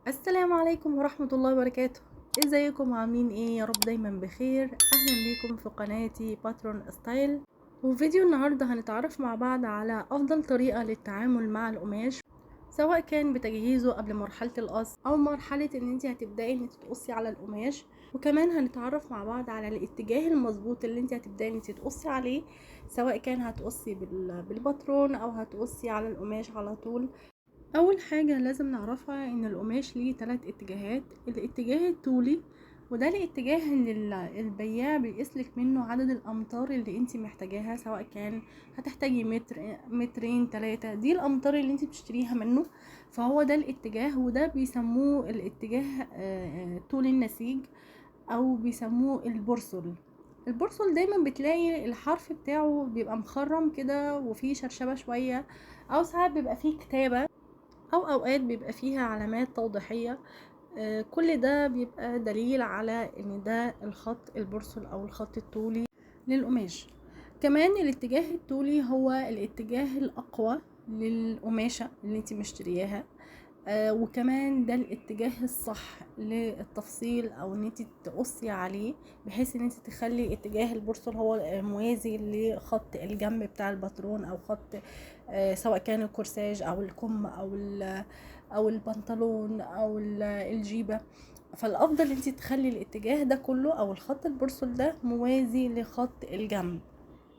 السلام عليكم ورحمة الله وبركاته. ازيكم عاملين ايه؟ يا رب دايما بخير. اهلا بيكم في قناتي باترون ستايل. وفي فيديو النهاردة هنتعرف مع بعض على افضل طريقة للتعامل مع القماش، سواء كان بتجهيزه قبل مرحلة القص او مرحلة ان انت هتبدأي ان انت تقصي على القماش. وكمان هنتعرف مع بعض على الاتجاه المظبوط اللي انت هتبدأي ان انت تقصي عليه، سواء كان هتقصي بالباترون او هتقصي على القماش على طول. اول حاجة لازم نعرفها ان القماش ليه 3 اتجاهات. الاتجاه الطولي، وده الاتجاه اللي البياع بيقيسلك منه عدد الامتار اللي انت محتاجاها، سواء كان هتحتاجي متر مترين 3، دي الامتار اللي انت بتشتريها منه. فهو ده الاتجاه، وده بيسموه الاتجاه طول النسيج، او بيسموه البورسل. البورسل دايما بتلاقي الحرف بتاعه بيبقى مخرم كده وفيه شرشبة شوية، او ساعات بيبقى فيه كتابة، او اوقات بيبقى فيها علامات توضيحية. كل ده بيبقى دليل على ان ده الخط البورصل او الخط الطولي للقماش. كمان الاتجاه الطولي هو الاتجاه الاقوى للقماشة اللي انت مشترياها. وكمان ده الاتجاه الصح للتفصيل او ان انت تقصي عليه، بحيث ان انت تخلي اتجاه البورصل هو موازي لخط الجنب بتاع الباترون، او خط سواء كان الكورساج او الكم او البنطلون او الجيبة. فالافضل انت تخلي الاتجاه ده كله او الخط البورصل ده موازي لخط الجنب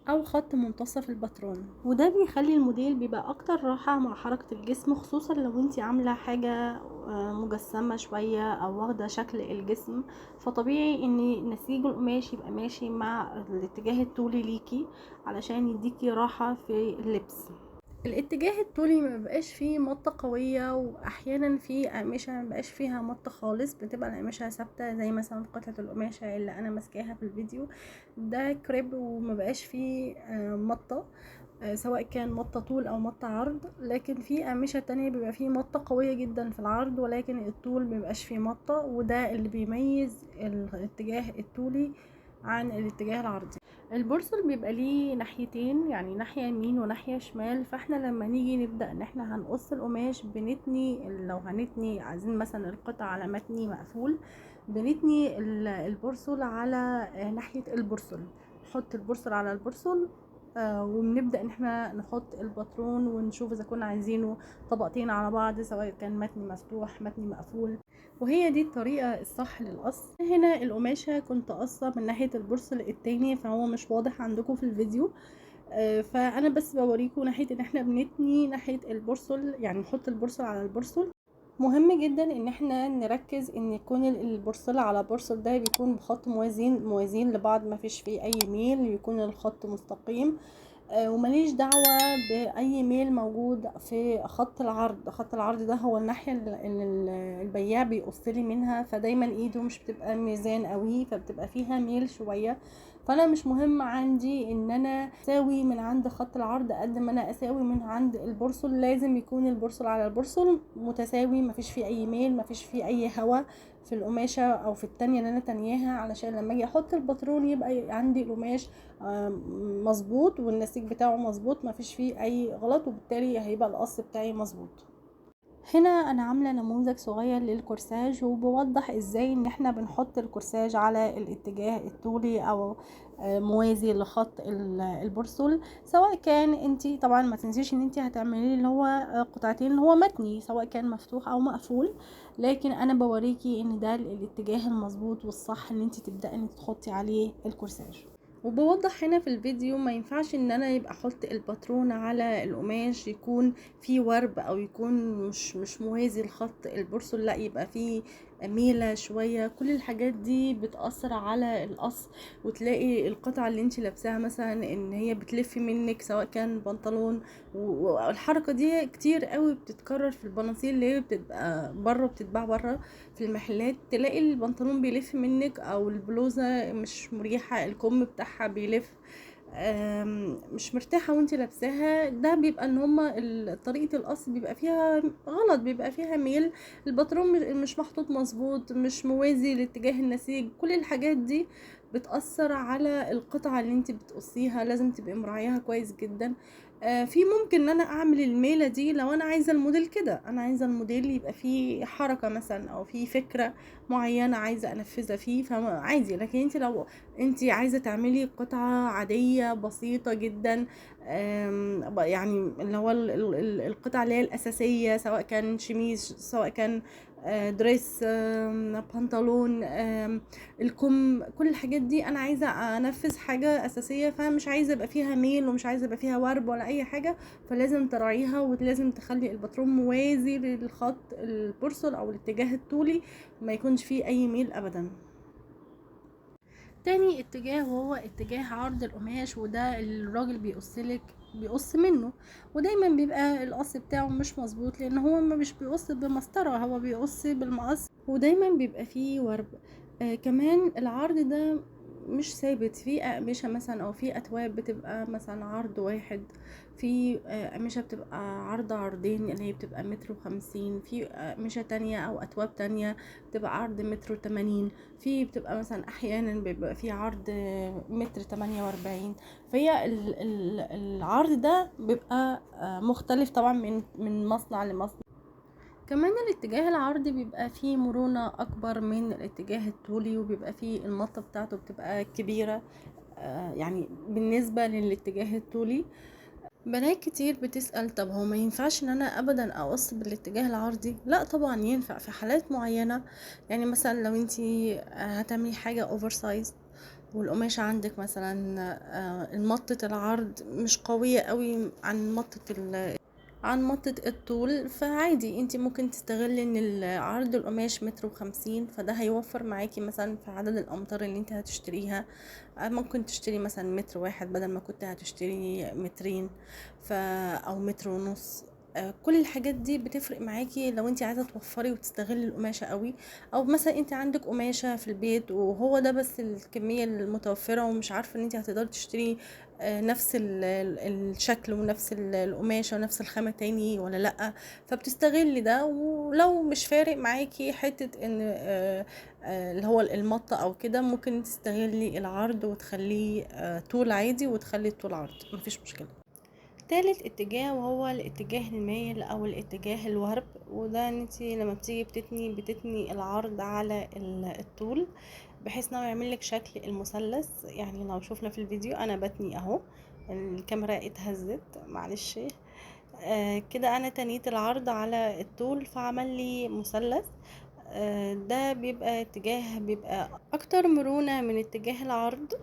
او خط منتصف الباترون، وده بيخلي الموديل بيبقى اكتر راحة مع حركة الجسم، خصوصا لو انتي عاملة حاجة مجسمة شوية او واخدة شكل الجسم. فطبيعي ان نسيج القماش يبقى ماشي مع الاتجاه الطولي ليكي علشان يديكي راحة في اللبس. الاتجاه الطولي ما بقاش فيه مطة قوية، واحيانا في اقمشة ما بقاش فيها مطة خالص، بتبقى القماشة ثابتة زي مثلا قطعة القماشة اللي انا ماسكاها في الفيديو ده كريب، وما بقاش فيه مطة، سواء كان مطة طول او مطة عرض. لكن في اقمشة تانية بيبقى فيه مطة قوية جدا في العرض، ولكن الطول مبيبقاش فيه مطة، وده اللي بيميز الاتجاه الطولي عن الاتجاه العرضي. البورصل بيبقى ليه ناحيتين، يعني ناحية يمين وناحية شمال، فاحنا لما نيجي نبدأ ان احنا هنقص القماش بنتني، لو هنتني عايزين مثلا القطع على متني مقفول، بنتني البورصل على ناحية البورصل، نحط البورصل على البورصل. وبنبدأ ان احنا نحط الباترون ونشوف اذا كنا عايزينه طبقتين على بعض، سواء كان متن مفتوح متن مقفول. وهي دي الطريقة الصح للقص. هنا القماشة كنت قصة من ناحية البورصل التاني، فهو مش واضح عندكم في الفيديو. فانا بس بوريكم ناحية ان احنا بنتني ناحية البورصل، يعني نحط البورصل على البورصل. مهم جدا ان احنا نركز ان يكون البورصل على بورصل ده بيكون بخط موازين لبعض، ما فيش فيه اي ميل، يكون الخط مستقيم. ومليش دعوة بأي ميل موجود في خط العرض. خط العرض ده هو الناحية اللي البياع بيقصلي منها، فدايما ايده مش بتبقى ميزان قوي، فبتبقى فيها ميل شوية. فانا مش مهم عندي ان انا اساوي من عند خط العرض قد ما انا اساوي من عند البورصل. لازم يكون البورصل على البورصل متساوي، مفيش فيه اي ميل، مفيش فيه اي هوا في القماشة او في التانية اللي انا تانياها، علشان لما اجي احط الباترون يبقى عندي القماش مظبوط، والنسيج بتاعه مظبوط، مفيش فيه اي غلط، وبالتالي هيبقى القص بتاعي مظبوط. هنا انا عامله نموذج صغير للكورساج، وبوضح ازاي ان احنا بنحط الكورساج على الاتجاه الطولي او موازي لخط البرسول. سواء كان انتي طبعا ما تنسيش ان انتي هتعملي اللي هو قطعتين اللي هو متني، سواء كان مفتوح او مقفول، لكن انا بوريكي ان ده الاتجاه المظبوط والصح ان انتي تبدأي ان تحطي عليه الكورساج. وبوضح هنا في الفيديو ما ينفعش ان انا يبقى احط الباترون على القماش يكون فيه ورب، او يكون مش موازي لخط البورصل، لا يبقى فيه ميلة شوية. كل الحاجات دي بتأثر على القص، وتلاقي القطعة اللي انت لابساها مثلا ان هي بتلف منك، سواء كان بنطلون. والحركة دي كتير قوي بتتكرر في البناطيل اللي هي بتبقى بره، بتتباع بره في المحلات، تلاقي البنطلون بيلف منك، او البلوزة مش مريحة، الكم بتاعها بيلف، مش مرتاحة وانت لابساها. ده بيبقى ان هما طريقة القص بيبقى فيها غلط، بيبقى فيها ميل، الباترون مش محطوط مظبوط، مش موازي لاتجاه النسيج. كل الحاجات دي بتأثر على القطعة اللي انت بتقصيها، لازم تبقي مراعيها كويس جدا. في ممكن ان انا اعمل الميلة دي لو انا عايزة الموديل كده، انا عايزة الموديل يبقى فيه حركة مثلا او فيه فكرة معينة عايزة انفذها فيه، فعادي. لكن انت لو انت عايزة تعملي قطعة عادية بسيطة جدا، يعني اللي هو القطعة اللي هي الاساسية، سواء كان شميز، سواء كان دريس، بنطلون، الكم، كل الحاجات دي انا عايزه انفذ حاجه اساسيه، فمش عايزه يبقى فيها ميل ومش عايزه يبقى فيها ورب ولا اي حاجه. فلازم تراعيها ولازم تخلي الباترون موازي للخط البورصل او الاتجاه الطولي، ما يكونش فيه اي ميل ابدا. تاني اتجاه وهو اتجاه عرض القماش، وده الراجل بيقص منه، ودايما بيبقى القص بتاعه مش مظبوط، لان هو مش بيقص بمسطرة، هو بيقص بالمقص، ودايما بيبقى فيه ورب. كمان العرض ده مش ثابت في أقمشة مثلا، او في اتواب بتبقى مثلا عرض واحد، في أقمشة بتبقى عرض عرضين اللي هي بتبقى 1.50 متر، في أقمشة تانية او اتواب تانية بتبقى عرض 1.80 متر، في بتبقى مثلا احيانا بيبقى في عرض 1.48 متر. فهي العرض ده بيبقى مختلف طبعا من مصنع لمصنع. كمان الاتجاه العرضي بيبقى فيه مرونة اكبر من الاتجاه الطولي، وبيبقى فيه المطة بتاعته بتبقى كبيرة يعني بالنسبة للاتجاه الطولي. بنات كتير بتسأل طب هو ما ينفعش ان انا ابدا اقص بالاتجاه العرضي؟ لا طبعا ينفع في حالات معينة. يعني مثلا لو انتي هتعملي حاجة اوفر سايز، والقماشة عندك مثلا مطة العرض مش قوية قوي عن مطة الطول، فعادي انتي ممكن تستغلي ان العرض القماش 1.50 متر، فده هيوفر معاكي مثلا في عدد الامتار اللي انت هتشتريها. ممكن تشتري مثلا متر واحد بدل ما كنت هتشتري مترين، او متر ونص. كل الحاجات دي بتفرق معاكي لو انت عايزه توفري وتستغلي القماشه قوي، او مثلا انت عندك قماشه في البيت وهو ده بس الكميه المتوفره، ومش عارفه ان انت هتقدري تشتري نفس الشكل ونفس القماشة ونفس الخامة تاني ولا لأ. فبتستغلي ده، ولو مش فارق معاكي حتة ان اللي هو المطة او كده، ممكن تستغلي العرض وتخليه طول عادي، وتخلي الطول عرض، مفيش مشكلة. تالت اتجاه وهو الاتجاه المايل او الاتجاه الورب، وده ان انتي لما بتيجي بتتني العرض على الطول، بحيث انه يعمل لك شكل المثلث. يعني لو شوفنا في الفيديو انا بتني اهو، الكاميرا اتهزت معلش. كده انا تنيت العرض على الطول فعمل لي مثلث. ده بيبقى اتجاه بيبقى اكتر مرونة من اتجاه العرض.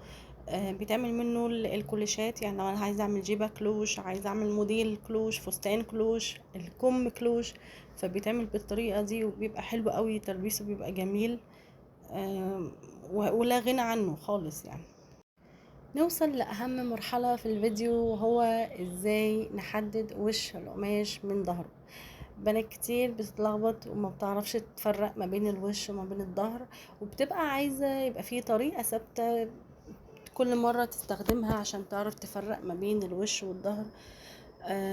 بيتعمل منه الكوليشات، يعني لو انا عايزه اعمل جيبه كلوش، عايزه اعمل موديل كلوش، فستان كلوش، الكم كلوش، فبيتعمل بالطريقه دي وبيبقى حلو قوي، تلبيسه بيبقى جميل ولا غنى عنه خالص يعني. نوصل لأهم مرحلة في الفيديو، وهو ازاي نحدد وش القماش من ظهره. بنات كتير بتتلخبط وما بتعرفش تفرق ما بين الوش وما بين الظهر، وبتبقى عايزة يبقى فيه طريقة ثابتة كل مرة تستخدمها عشان تعرف تفرق ما بين الوش والظهر.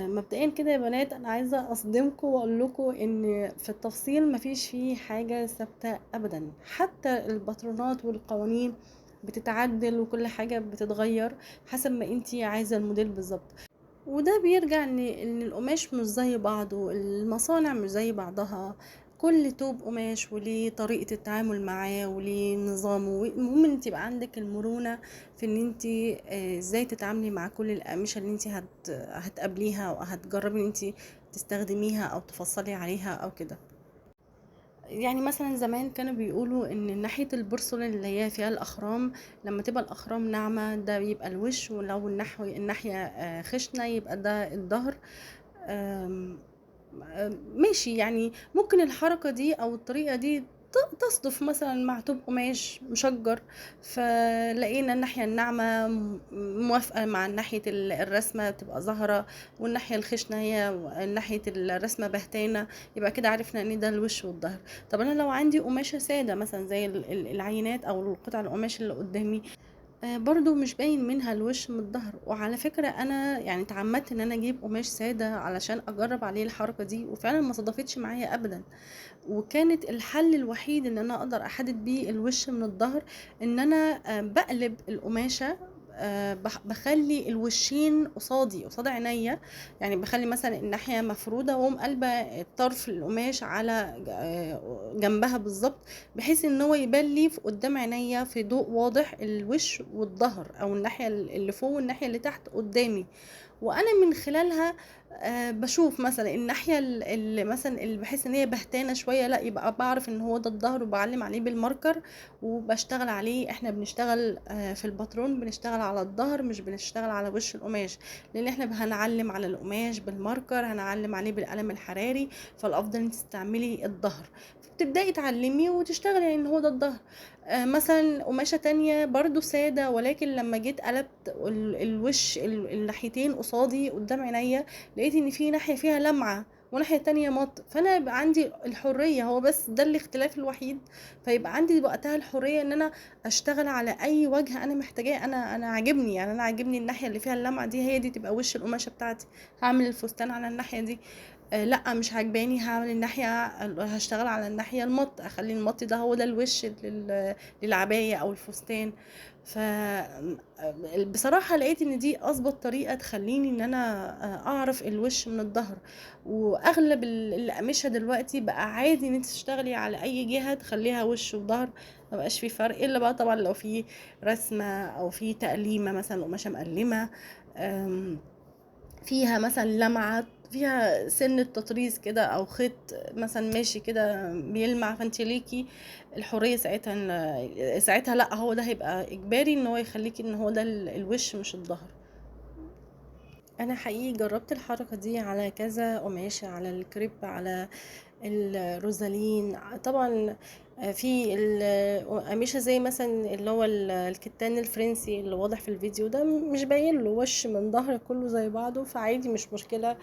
مبدئيا كده يا بنات، انا عايزة اصدمكم واقول لكم ان في التفصيل مفيش فيه حاجة ثابتة ابدا، حتى الباترونات والقوانين بتتعدل وكل حاجة بتتغير حسب ما انتي عايزة الموديل بالظبط. وده بيرجع ان القماش مش زي بعضه، المصانع مش زي بعضها، كل توب قماش وليه طريقة التعامل معاه وليه نظامه. المهم ان انت يبقى عندك المرونة في ان انت ازاي تتعاملي مع كل الأقمشة اللي انت هتقابليها او هتجربي ان انت تستخدميها او تفصلي عليها او كده. يعني مثلا زمان كانوا بيقولوا ان ناحية البورصة اللي هي فيها الاخرام، لما تبقى الاخرام ناعمة ده بيبقى الوش، ولو الناحية خشنة يبقى ده الظهر. آم، ماشي، يعني ممكن الحركة دي او الطريقة دي تصدف مثلا مع توب قماش مشجر، فلقينا الناحية الناعمة موافقة مع ناحية الرسمة تبقى ظاهرة، والناحية الخشنة هي ناحية الرسمة بهتانة، يبقى كده عرفنا ان ده الوش والظهر. طب انا لو عندي قماشة سادة مثلا زي العينات او القطع القماش اللي قدامي، برضو مش باين منها الوش من الظهر. وعلى فكرة انا يعني اتعمدت ان انا اجيب قماش سادة علشان اجرب عليه الحركة دي، وفعلا ما صدفتش معايا ابدا. وكانت الحل الوحيد ان انا اقدر احدد بيه الوش من الظهر ان انا بقلب القماشة بخلي الوشين قصاد عينيا، يعني بخلي مثلا الناحيه مفروده واقوم قلبه طرف القماش على جنبها بالظبط، بحيث ان هو يبان لي في قدام عينيا في ضوء واضح الوش والظهر، او الناحيه اللي فوق والناحيه اللي تحت قدامي. وانا من خلالها بشوف مثلا الناحيه اللي مثلا اللي بحس ان هي بهتانه شويه، لا يبقى بعرف ان هو ده الظهر، وبعلم عليه بالماركر وبشتغل عليه. احنا بنشتغل في الباترون بنشتغل على الظهر، مش بنشتغل على وش القماش، لان احنا هنعلم على القماش بالماركر، هنعلم عليه بالقلم الحراري، فالافضل انت تستعملي الظهر. تبداي تعلمي وتشتغلي ان هو ده الظهر. مثلا قماشة تانية برضو سادة، ولكن لما جيت قلبت الوش الناحيتين قصادي قدام عينيا، لقيت ان في ناحية فيها لمعة وناحية تانية مط، فانا يبقى عندي الحرية، هو بس ده الاختلاف الوحيد، فيبقى عندي وقتها الحرية ان انا اشتغل على اي وجه انا محتاجاه. انا عاجبني، يعني انا عاجبني الناحية اللي فيها اللمعة دي، هي دي تبقى وش القماشة بتاعتي، هعمل الفستان على الناحية دي. لا مش عاجباني، هعمل الناحية، هشتغل على الناحية المط، اخلي المط ده هو ده الوش للعباية او الفستان. ف بصراحة لقيت ان دي اظبط طريقة تخليني ان انا اعرف الوش من الظهر. واغلب الاقمشة دلوقتي بقى عادي ان انت تشتغلي على اي جهة تخليها وش وظهر، مبقاش في فرق، الا بقى طبعا لو في رسمة او في تقليمة، مثلا قماشة مقلمة فيها مثلا لمعة، فيها سن تطريز كده او خيط مثلا ماشي كده بيلمع، فانت ليكي الحرية ساعتها ساعتها لا، هو ده هيبقى اجباري ان هو يخليكي ان هو ده الوش مش الظهر. انا حقيقي جربت الحركة دي على كذا قماشة، على الكريب، على الروزالين طبعا. في القماشة زي مثلا اللي هو الكتان الفرنسي اللي واضح في الفيديو ده، مش باين له وش من ظهر، كله زي بعضه، فعادي مش مشكلة.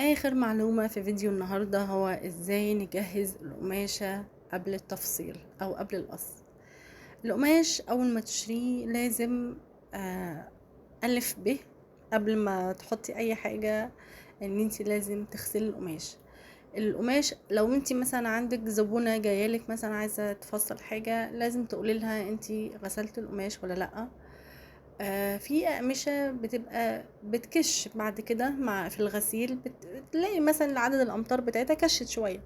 اخر معلومة في فيديو النهاردة هو ازاي نجهز القماشة قبل التفصيل او قبل القص. القماش اول ما تشتريه لازم آه، الف ب قبل ما تحطي اي حاجة، ان انت لازم تغسلي القماش. لو انت مثلا عندك زبونة جايالك مثلا عايزة تفصل حاجة، لازم تقولي لها انت غسلت القماش ولا لأ. في أقمشة بتبقى بتكش بعد كده مع في الغسيل، بتلاقي مثلا عدد الأمتار بتاعتها كشت شوية،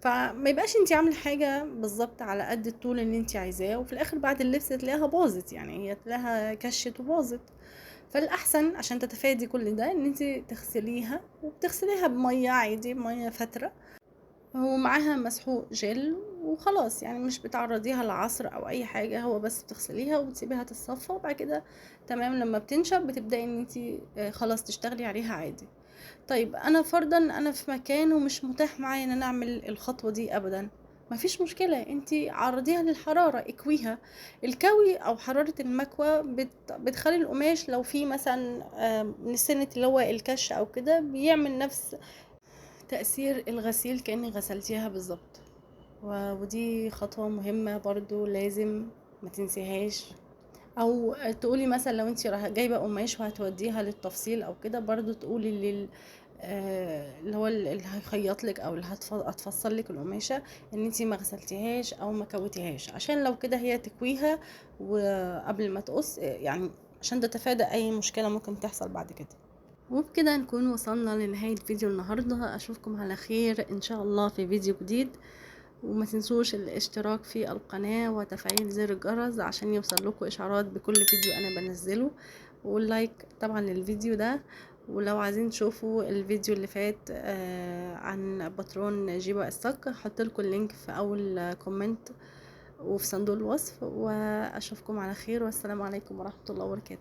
فما يبقاش انت عامله حاجه بالظبط على قد الطول اللي انت عايزاه، وفي الاخر بعد اللبس تلاقيها باظت، يعني هي تلاقيها كشت وباظت. فالاحسن عشان تتفادي كل ده ان انت تغسليها، وبتغسليها بميه عادي، بميه فتره، ومعاها مسحوق جل وخلاص، يعني مش بتعرضيها لعصر او اي حاجه، هو بس بتغسليها وبتسيبيها تتصفى، وبعد كده تمام لما بتنشف بتبداي ان انت خلاص تشتغلي عليها عادي. طيب انا فرضا انا في مكان ومش متاح معايا ان انا اعمل الخطوه دي ابدا، مفيش مشكله، انتي عرضيها للحراره، اكويها. الكوي او حراره المكوى بتخلي القماش لو في مثلا من سنه اللي هو الكش او كده، بيعمل نفس تأثير الغسيل كأني غسلتيها بالظبط. ودي خطوة مهمة برضو لازم ما تنسيهاش. او تقولي مثلا لو انت جايبه قماش وهتوديها للتفصيل او كده، برضو تقولي اللي هو اللي هيخيط لك او اللي هتفصل لك القماشه ان انت ما غسلتيهاش او ما كويتيهاش، عشان لو كده هي تكويها وقبل ما تقص، يعني عشان تتفادى اي مشكله ممكن تحصل بعد كده. وبكده نكون وصلنا لنهاية فيديو النهاردة، أشوفكم على خير إن شاء الله في فيديو جديد. وما تنسوش الاشتراك في القناة وتفعيل زر الجرس عشان يوصل لكم إشعارات بكل فيديو أنا بنزله، واللايك طبعا للفيديو ده. ولو عايزين تشوفوا الفيديو اللي فات عن باترون جيبة الصك، هحط لكم اللينك في أول كومنت وفي صندوق الوصف. وأشوفكم على خير، والسلام عليكم ورحمة الله وبركاته.